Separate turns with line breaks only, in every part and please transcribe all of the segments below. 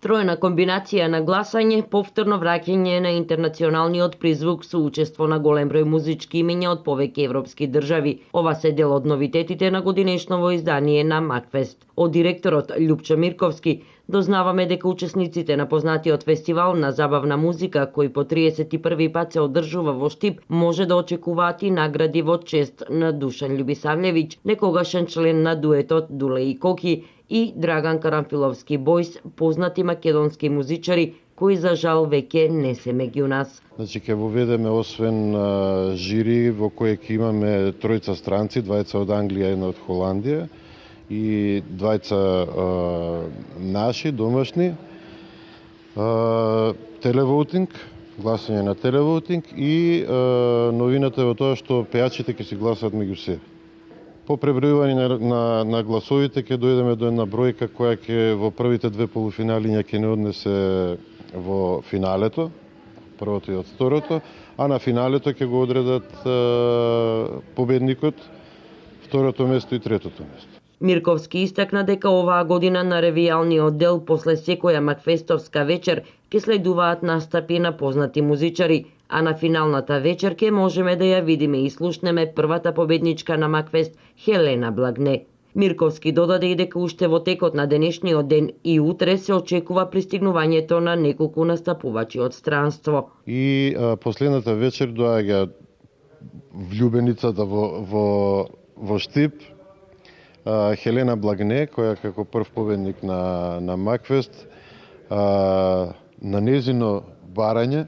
Троена комбинација на гласање, повторно враќање на интернационалниот призвук со учество на голем број музички имиња од повеќе европски држави. Ова се дел од новитетите на годинешново издание на Макфест. Од директорот Љупчо Мирковски дознаваме дека учесниците на познатиот фестивал на забавна музика, кој по 31 пат се одржува во Штип, може да очекуваат и награди во чест на Душан Љубисављевиќ, некогашен член на дуетот Дуле и Коки, и Драган Карамфиловски Бојс, познати македонски музичари, кои за жал веќе не се меѓу нас.
Значи, ќе воведеме освен жири во кое ќе имаме тројца странци, двајца од Англија, една од Холандија и двајца наши, домашни, телевоутинг, гласање на телевоутинг и новината е во тоа што пејачите ќе си гласаат меѓу себе. По пребројување на гласовите ќе дојдеме до една бројка која ќе во првите две полуфиналиња ќе не однесе во финалето, првото и од второто, а на финалето ќе го одредат победникот, второто место и третото место.
Мирковски истакна дека оваа година на ревијалниот дел после секоја макфестовска вечер ќе следуваат настапи на познати музичари, а на финалната вечер ќе можеме да ја видиме и слушнеме првата победничка на Макфест Хелена Благне. Мирковски додаде и дека уште во текот на денешниот ден и утре се очекува пристигнувањето на неколку настапувачи од странство.
И последната вечер доаѓа влюбеницата во Штип, Хелена Благне, која како прв победник на Макфест, на незино барање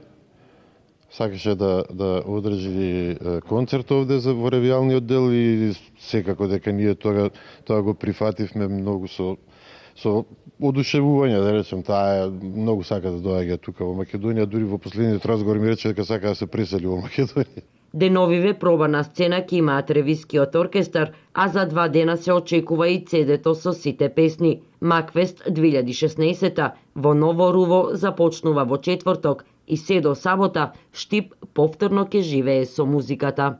сакаше да одржи концерт овде во ревијалниот дел и секако дека ние тоа го прифативме многу со одушевување, да речем, таа многу сака да доаѓа тука во Македонија, дури во последниот разговор ми рече дека сака да се пресели во Македонија.
Деновиве проба на сцена ќе имаат ревискиот оркестар, а за 2 дена се очекува и CD-то со сите песни. Макфест 2016 во Ново Руво започнува во четврток и се до сабота Штип повторно ќе живее со музиката.